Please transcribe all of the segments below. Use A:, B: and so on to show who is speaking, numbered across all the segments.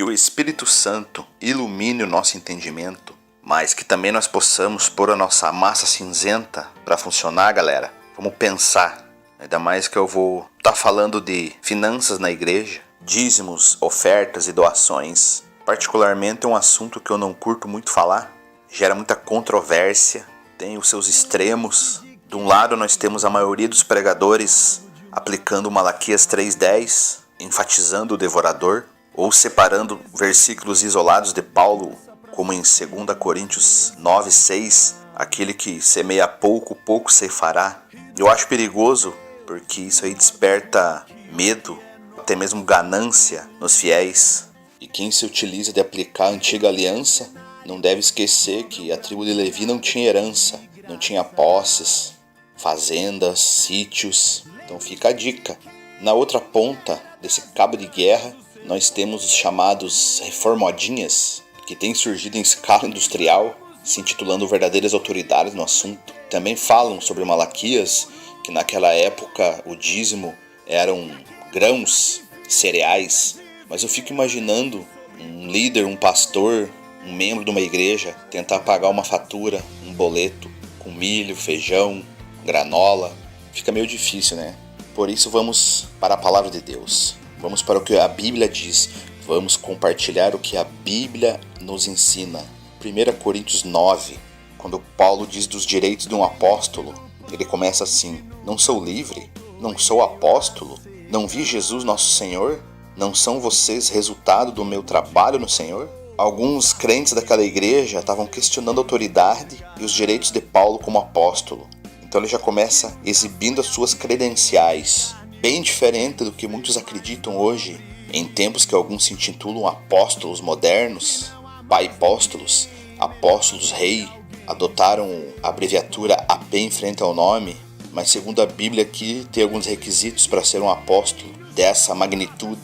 A: Que o Espírito Santo ilumine o nosso entendimento, mas que também nós possamos pôr a nossa massa cinzenta para funcionar, galera. Vamos pensar. Ainda mais que eu vou estar falando de finanças na igreja, dízimos, ofertas e doações. Particularmente é um assunto que eu não curto muito falar, gera muita controvérsia, tem os seus extremos. De um lado nós temos a maioria dos pregadores aplicando Malaquias 3:10, enfatizando o devorador, ou separando versículos isolados de Paulo, como em 2 Coríntios 9:6, aquele que semeia pouco, pouco ceifará. Eu acho perigoso, porque isso aí desperta medo, até mesmo ganância nos fiéis. E quem se utiliza de aplicar a antiga aliança não deve esquecer que a tribo de Levi não tinha herança, não tinha posses, fazendas, sítios. Então fica a dica. Na outra ponta desse cabo de guerra, nós temos os chamados reformodinhas, que têm surgido em escala industrial, se intitulando verdadeiras autoridades no assunto. Também falam sobre Malaquias, que naquela época o dízimo eram grãos, cereais. Mas eu fico imaginando um líder, um pastor, um membro de uma igreja tentar pagar uma fatura, um boleto com milho, feijão, granola. Fica meio difícil, né? Por isso vamos para a palavra de Deus. Vamos para o que a Bíblia diz. Vamos compartilhar o que a Bíblia nos ensina. 1 Coríntios 9, quando Paulo diz dos direitos de um apóstolo, ele começa assim: não sou livre? Não sou apóstolo? Não vi Jesus nosso Senhor? Não são vocês resultado do meu trabalho no Senhor? Alguns crentes daquela igreja estavam questionando a autoridade e os direitos de Paulo como apóstolo. Então ele já começa exibindo as suas credenciais, bem diferente do que muitos acreditam hoje, em tempos que alguns se intitulam apóstolos modernos, paipóstolos, apóstolos rei, adotaram a abreviatura AP em frente ao nome, mas segundo a Bíblia aqui tem alguns requisitos para ser um apóstolo dessa magnitude.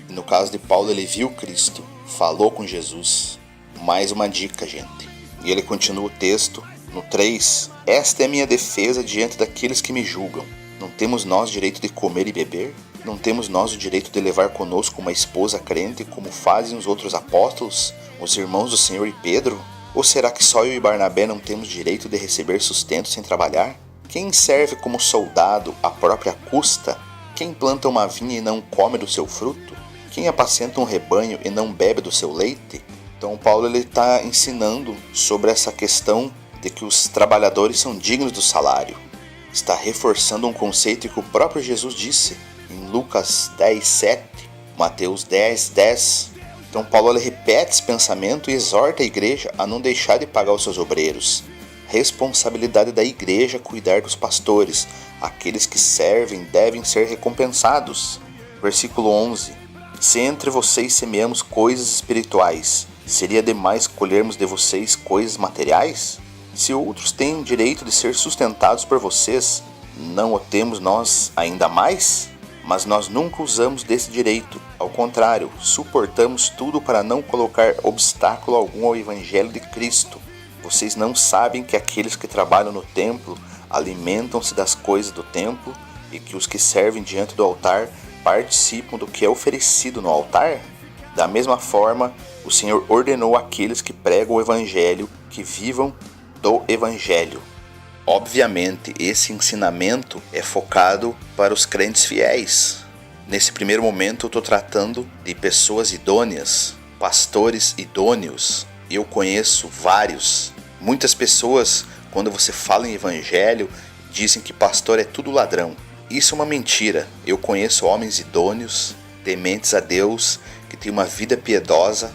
A: E no caso de Paulo, ele viu Cristo, falou com Jesus. Mais uma dica, gente. E ele continua o texto no 3. Esta é a minha defesa diante daqueles que me julgam. Não temos nós direito de comer e beber? Não temos nós o direito de levar conosco uma esposa crente, como fazem os outros apóstolos, os irmãos do Senhor e Pedro? Ou será que só eu e Barnabé não temos direito de receber sustento sem trabalhar? Quem serve como soldado à própria custa? Quem planta uma vinha e não come do seu fruto? Quem apacenta um rebanho e não bebe do seu leite? Então Paulo está ensinando sobre essa questão de que os trabalhadores são dignos do salário. Está reforçando um conceito que o próprio Jesus disse em Lucas 10:7, Mateus 10:10. Então Paulo repete esse pensamento e exorta a igreja a não deixar de pagar os seus obreiros. Responsabilidade da igreja cuidar dos pastores. Aqueles que servem devem ser recompensados. Versículo 11. Se entre vocês semeamos coisas espirituais, seria demais colhermos de vocês coisas materiais? Se outros têm o direito de ser sustentados por vocês, não o temos nós ainda mais? Mas nós nunca usamos desse direito. Ao contrário, suportamos tudo para não colocar obstáculo algum ao Evangelho de Cristo. Vocês não sabem que aqueles que trabalham no templo alimentam-se das coisas do templo e que os que servem diante do altar participam do que é oferecido no altar? Da mesma forma, o Senhor ordenou àqueles que pregam o Evangelho que vivam do Evangelho. Obviamente, esse ensinamento é focado para os crentes fiéis. Nesse primeiro momento, eu estou tratando de pessoas idôneas, pastores idôneos. Eu conheço vários. Muitas pessoas, quando você fala em evangelho, dizem que pastor é tudo ladrão. Isso é uma mentira. Eu conheço homens idôneos, tementes a Deus, que têm uma vida piedosa.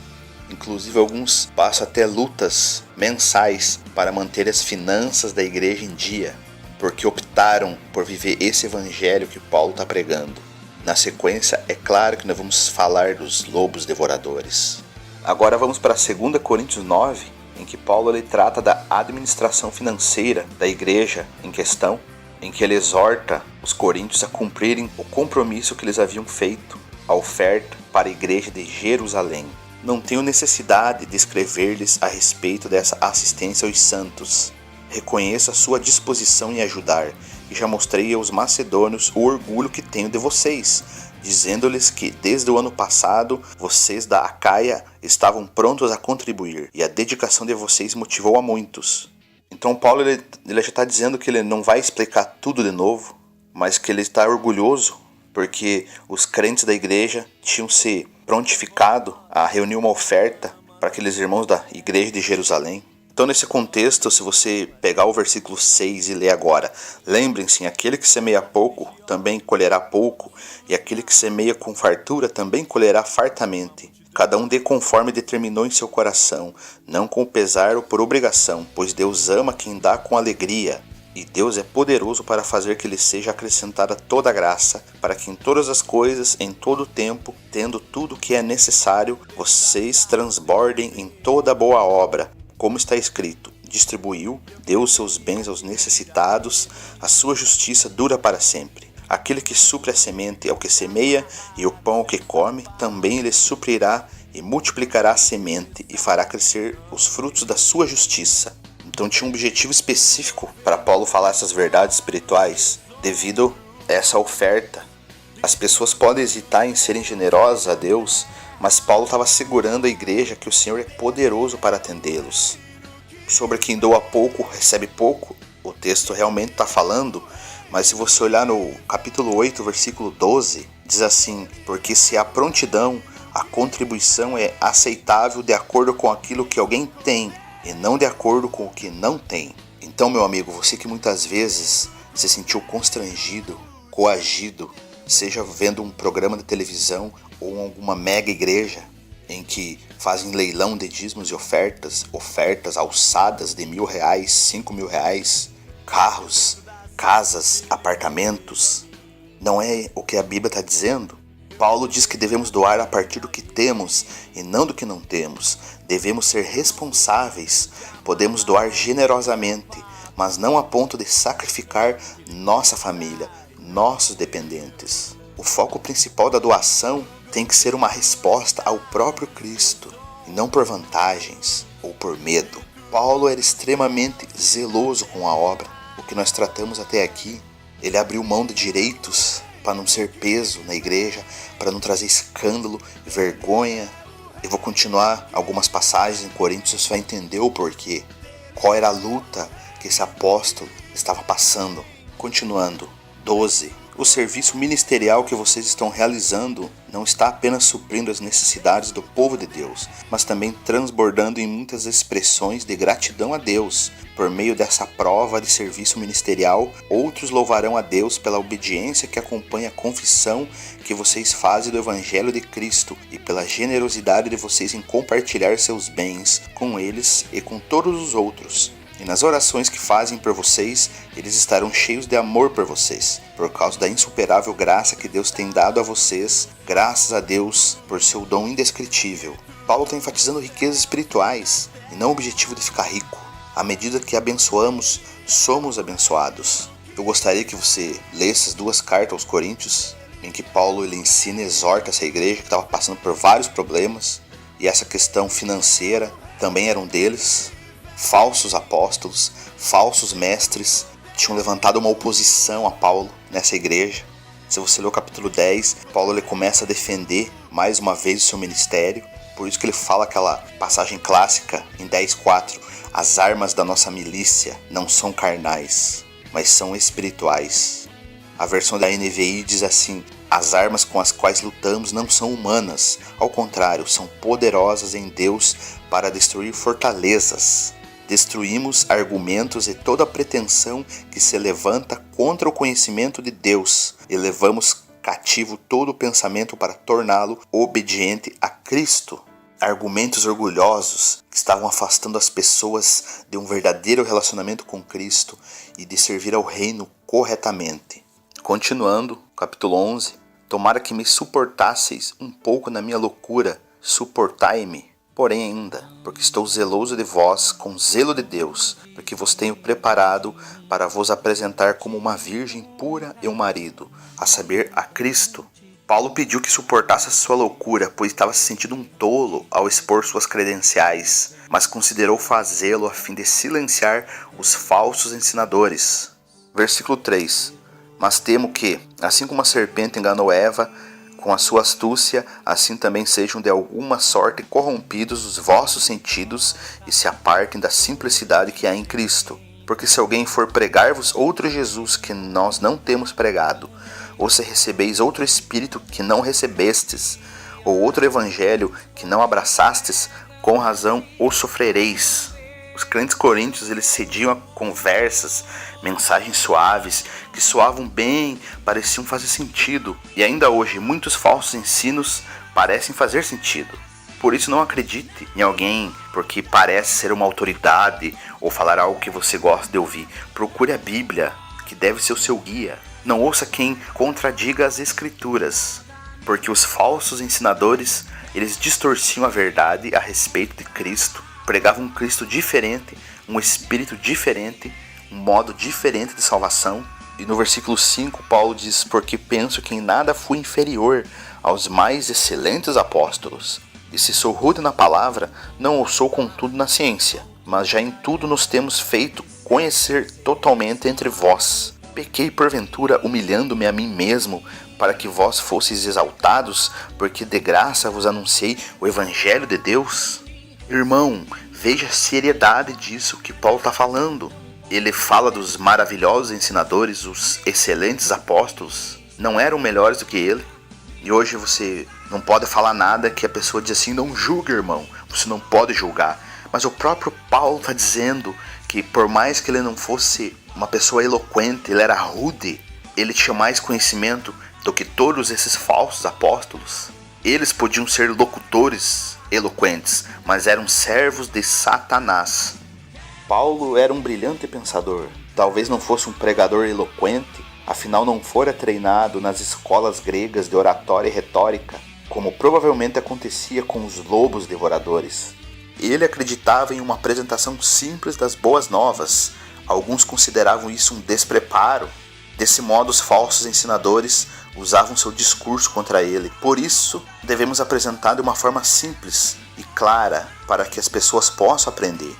A: Inclusive alguns passam até lutas mensais para manter as finanças da igreja em dia, porque optaram por viver esse evangelho que Paulo está pregando. Na sequência, é claro que nós vamos falar dos lobos devoradores. Agora vamos para 2 Coríntios 9, em que Paulo ele trata da administração financeira da igreja em questão, em que ele exorta os coríntios a cumprirem o compromisso que eles haviam feito, a oferta para a igreja de Jerusalém. Não tenho necessidade de escrever-lhes a respeito dessa assistência aos santos. Reconheço a sua disposição em ajudar, e já mostrei aos macedônios o orgulho que tenho de vocês. dizendo-lhes que desde o ano passado vocês da Acaia estavam prontos a contribuir e a dedicação de vocês motivou a muitos. Então Paulo ele já está dizendo que ele não vai explicar tudo de novo, mas que ele está orgulhoso porque os crentes da igreja tinham se prontificado a reunir uma oferta para aqueles irmãos da igreja de Jerusalém. Então, nesse contexto, se você pegar o versículo 6 e ler agora, lembrem-se, aquele que semeia pouco também colherá pouco, e aquele que semeia com fartura também colherá fartamente. Cada um dê conforme determinou em seu coração, não com pesar ou por obrigação, pois Deus ama quem dá com alegria. E Deus é poderoso para fazer que lhe seja acrescentada toda a graça, para que em todas as coisas, em todo o tempo, tendo tudo o que é necessário, vocês transbordem em toda boa obra. Como está escrito, distribuiu, deu os seus bens aos necessitados, a sua justiça dura para sempre. Aquele que supre a semente ao que semeia, e o pão ao que come, também lhe suprirá e multiplicará a semente, e fará crescer os frutos da sua justiça. Então tinha um objetivo específico para Paulo falar essas verdades espirituais, devido a essa oferta. As pessoas podem hesitar em serem generosas a Deus, mas Paulo estava assegurando à igreja que o Senhor é poderoso para atendê-los. Sobre quem doa pouco, recebe pouco, o texto realmente está falando, mas se você olhar no capítulo 8, versículo 12, diz assim: porque se há prontidão, a contribuição é aceitável de acordo com aquilo que alguém tem, e não de acordo com o que não tem. Então, meu amigo, você que muitas vezes se sentiu constrangido, coagido, seja vendo um programa de televisão ou alguma mega igreja em que fazem leilão de dízimos e ofertas alçadas de R$1.000, R$5.000, carros, casas, apartamentos. Não é o que a Bíblia está dizendo? Paulo diz que devemos doar a partir do que temos e não do que não temos. Devemos ser responsáveis, podemos doar generosamente, mas não a ponto de sacrificar nossa família, nossos dependentes. O foco principal da doação tem que ser uma resposta ao próprio Cristo, e não por vantagens ou por medo. Paulo era extremamente zeloso com a obra. O que nós tratamos até aqui, ele abriu mão de direitos para não ser peso na igreja, para não trazer escândalo, vergonha. Eu vou continuar algumas passagens em Coríntios, você vai entender o porquê. Qual era a luta que esse apóstolo estava passando. Continuando, 12. O serviço ministerial que vocês estão realizando não está apenas suprindo as necessidades do povo de Deus, mas também transbordando em muitas expressões de gratidão a Deus. Por meio dessa prova de serviço ministerial, outros louvarão a Deus pela obediência que acompanha a confissão que vocês fazem do Evangelho de Cristo e pela generosidade de vocês em compartilhar seus bens com eles e com todos os outros. E nas orações que fazem por vocês, eles estarão cheios de amor por vocês, por causa da insuperável graça que Deus tem dado a vocês, graças a Deus por seu dom indescritível. Paulo está enfatizando riquezas espirituais e não o objetivo de ficar rico. À medida que abençoamos, somos abençoados. Eu gostaria que você lesse as 2 cartas aos Coríntios, em que Paulo ele ensina e exorta essa igreja que estava passando por vários problemas, e essa questão financeira também era um deles. Falsos apóstolos, falsos mestres tinham levantado uma oposição a Paulo nessa igreja. Se você ler o capítulo 10, Paulo ele começa a defender mais uma vez o seu ministério. Por isso que ele fala aquela passagem clássica em 10:4: as armas da nossa milícia não são carnais, mas são espirituais. A versão da NVI diz assim: as armas com as quais lutamos não são humanas, ao contrário, são poderosas em Deus para destruir fortalezas. Destruímos argumentos e toda pretensão que se levanta contra o conhecimento de Deus e levamos cativo todo o pensamento para torná-lo obediente a Cristo. Argumentos orgulhosos que estavam afastando as pessoas de um verdadeiro relacionamento com Cristo e de servir ao reino corretamente. Continuando, capítulo 11. Tomara que me suportasseis um pouco na minha loucura, suportai-me. Porém ainda, porque estou zeloso de vós com zelo de Deus, porque vos tenho preparado para vos apresentar como uma virgem pura e um marido, a saber, a Cristo. Paulo pediu que suportasse a sua loucura, pois estava se sentindo um tolo ao expor suas credenciais, mas considerou fazê-lo a fim de silenciar os falsos ensinadores. Versículo 3. Mas temo que, assim como a serpente enganou Eva com a sua astúcia, assim também sejam de alguma sorte corrompidos os vossos sentidos e se apartem da simplicidade que há em Cristo. Porque se alguém for pregar-vos outro Jesus que nós não temos pregado, ou se recebeis outro Espírito que não recebestes, ou outro Evangelho que não abraçastes, com razão o sofrereis. Os crentes coríntios, eles cediam a conversas, mensagens suaves, que soavam bem, pareciam fazer sentido. E ainda hoje, muitos falsos ensinos parecem fazer sentido. Por isso não acredite em alguém porque parece ser uma autoridade ou falar algo que você gosta de ouvir. Procure a Bíblia, que deve ser o seu guia. Não ouça quem contradiga as Escrituras, porque os falsos ensinadores, eles distorciam a verdade a respeito de Cristo. Pregavam um Cristo diferente, um Espírito diferente, um modo diferente de salvação. E no versículo 5, Paulo diz: porque penso que em nada fui inferior aos mais excelentes apóstolos. E se sou rude na palavra, não o sou contudo na ciência. Mas já em tudo nos temos feito conhecer totalmente entre vós. Pequei porventura humilhando-me a mim mesmo, para que vós fosseis exaltados, porque de graça vos anunciei o Evangelho de Deus? Irmão, veja a seriedade disso que Paulo está falando. Ele fala dos maravilhosos ensinadores, os excelentes apóstolos. Não eram melhores do que ele. E hoje você não pode falar nada que a pessoa diz assim: não julgue, irmão, você não pode julgar. Mas o próprio Paulo está dizendo que por mais que ele não fosse uma pessoa eloquente, ele era rude, ele tinha mais conhecimento do que todos esses falsos apóstolos. Eles podiam ser locutores eloquentes, mas eram servos de Satanás. Paulo era um brilhante pensador. Talvez não fosse um pregador eloquente, afinal não fora treinado nas escolas gregas de oratória e retórica, como provavelmente acontecia com os lobos devoradores. Ele acreditava em uma apresentação simples das boas novas. Alguns consideravam isso um despreparo. Desse modo, os falsos ensinadores usavam seu discurso contra ele. Por isso, devemos apresentar de uma forma simples e clara para que as pessoas possam aprender.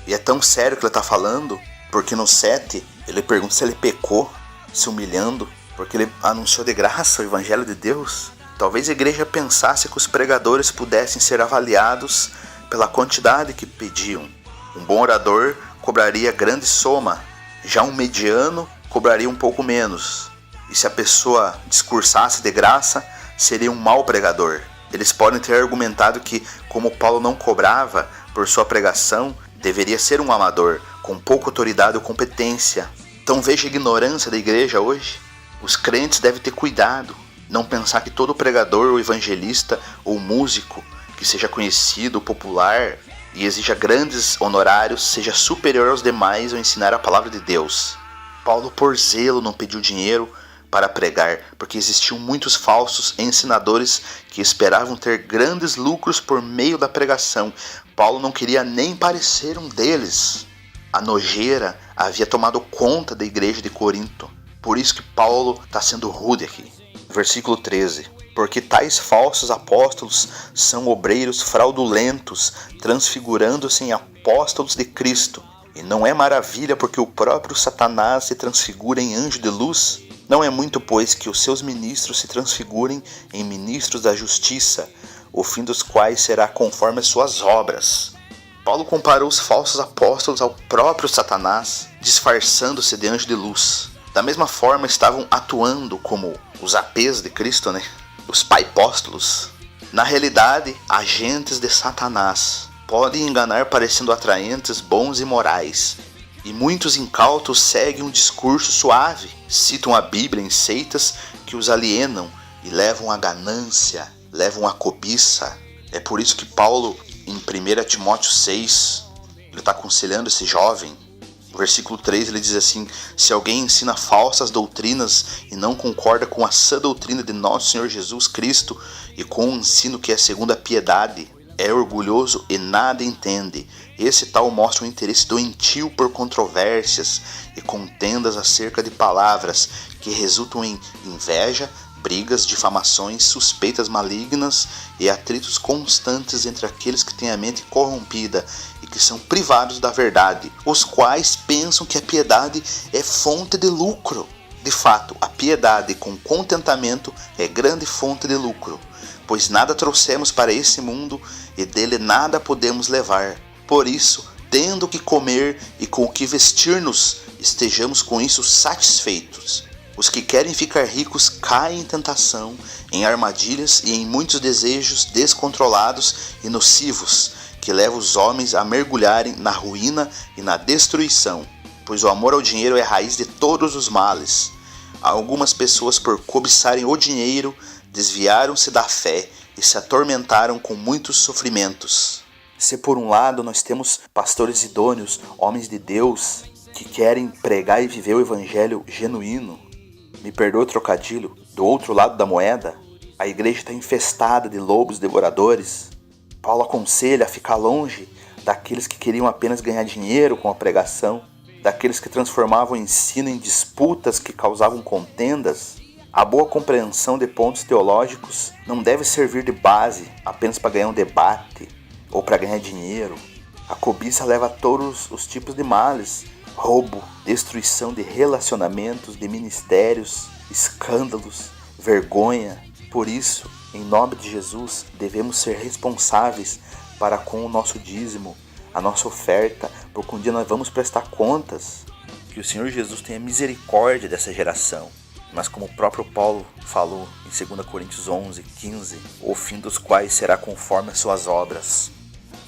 A: E é tão sério que ele está falando, porque no 7 ele pergunta se ele pecou, se humilhando, porque ele anunciou de graça o Evangelho de Deus. Talvez a igreja pensasse que os pregadores pudessem ser avaliados pela quantidade que pediam. Um bom orador cobraria grande soma, já um mediano cobraria um pouco menos. E se a pessoa discursasse de graça, seria um mau pregador. Eles podem ter argumentado que, como Paulo não cobrava por sua pregação, deveria ser um amador, com pouca autoridade ou competência. Então veja a ignorância da igreja hoje. Os crentes devem ter cuidado, não pensar que todo pregador ou evangelista ou músico que seja conhecido, popular e exija grandes honorários seja superior aos demais ao ensinar a palavra de Deus. Paulo, por zelo, não pediu dinheiro para pregar, porque existiam muitos falsos ensinadores que esperavam ter grandes lucros por meio da pregação. Paulo não queria nem parecer um deles. A nojeira havia tomado conta da igreja de Corinto. Por isso que Paulo está sendo rude aqui. Versículo 13. Porque tais falsos apóstolos são obreiros fraudulentos, transfigurando-se em apóstolos de Cristo. E não é maravilha porque o próprio Satanás se transfigura em anjo de luz? Não é muito, pois, que os seus ministros se transfigurem em ministros da justiça, o fim dos quais será conforme as suas obras. Paulo comparou os falsos apóstolos ao próprio Satanás, disfarçando-se de anjo de luz. Da mesma forma estavam atuando como os apês de Cristo, os paipóstolos. Na realidade, agentes de Satanás. Podem enganar parecendo atraentes, bons e morais. E muitos incautos seguem um discurso suave, citam a Bíblia em seitas que os alienam e levam à ganância, levam à cobiça. É por isso que Paulo, em 1 Timóteo 6, ele está aconselhando esse jovem. No versículo 3 ele diz assim: se alguém ensina falsas doutrinas e não concorda com a sã doutrina de nosso Senhor Jesus Cristo e com o ensino que é segundo a piedade, é orgulhoso e nada entende. Esse tal mostra um interesse doentio por controvérsias e contendas acerca de palavras que resultam em inveja, brigas, difamações, suspeitas malignas e atritos constantes entre aqueles que têm a mente corrompida e que são privados da verdade, os quais pensam que a piedade é fonte de lucro. De fato, a piedade com contentamento é grande fonte de lucro, pois nada trouxemos para esse mundo e dele nada podemos levar. Por isso, tendo o que comer e com o que vestir-nos, estejamos com isso satisfeitos. Os que querem ficar ricos caem em tentação, em armadilhas e em muitos desejos descontrolados e nocivos, que levam os homens a mergulharem na ruína e na destruição, pois o amor ao dinheiro é a raiz de todos os males. Algumas pessoas, por cobiçarem o dinheiro, desviaram-se da fé e se atormentaram com muitos sofrimentos. Se por um lado nós temos pastores idôneos, homens de Deus, que querem pregar e viver o evangelho genuíno, me perdoe o trocadilho, do outro lado da moeda, a igreja está infestada de lobos devoradores. Paulo aconselha a ficar longe daqueles que queriam apenas ganhar dinheiro com a pregação, daqueles que transformavam o ensino em disputas que causavam contendas. A boa compreensão de pontos teológicos não deve servir de base apenas para ganhar um debate ou para ganhar dinheiro. A cobiça leva a todos os tipos de males: roubo, destruição de relacionamentos, de ministérios, escândalos, vergonha. Por isso, em nome de Jesus, devemos ser responsáveis para com o nosso dízimo, a nossa oferta, porque um dia nós vamos prestar contas. Que o Senhor Jesus tenha misericórdia dessa geração. Mas como o próprio Paulo falou em 2 Coríntios 11:15, o fim dos quais será conforme as suas obras.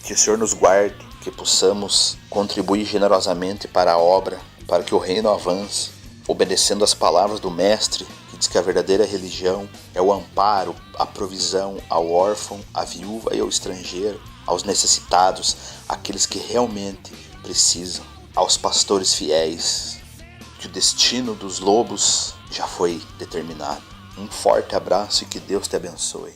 A: Que o Senhor nos guarde, que possamos contribuir generosamente para a obra, para que o reino avance, obedecendo às palavras do Mestre, que diz que a verdadeira religião é o amparo, a provisão ao órfão, à viúva e ao estrangeiro, aos necessitados, aqueles que realmente precisam, aos pastores fiéis, que o destino dos lobos já foi determinado. Um forte abraço e que Deus te abençoe.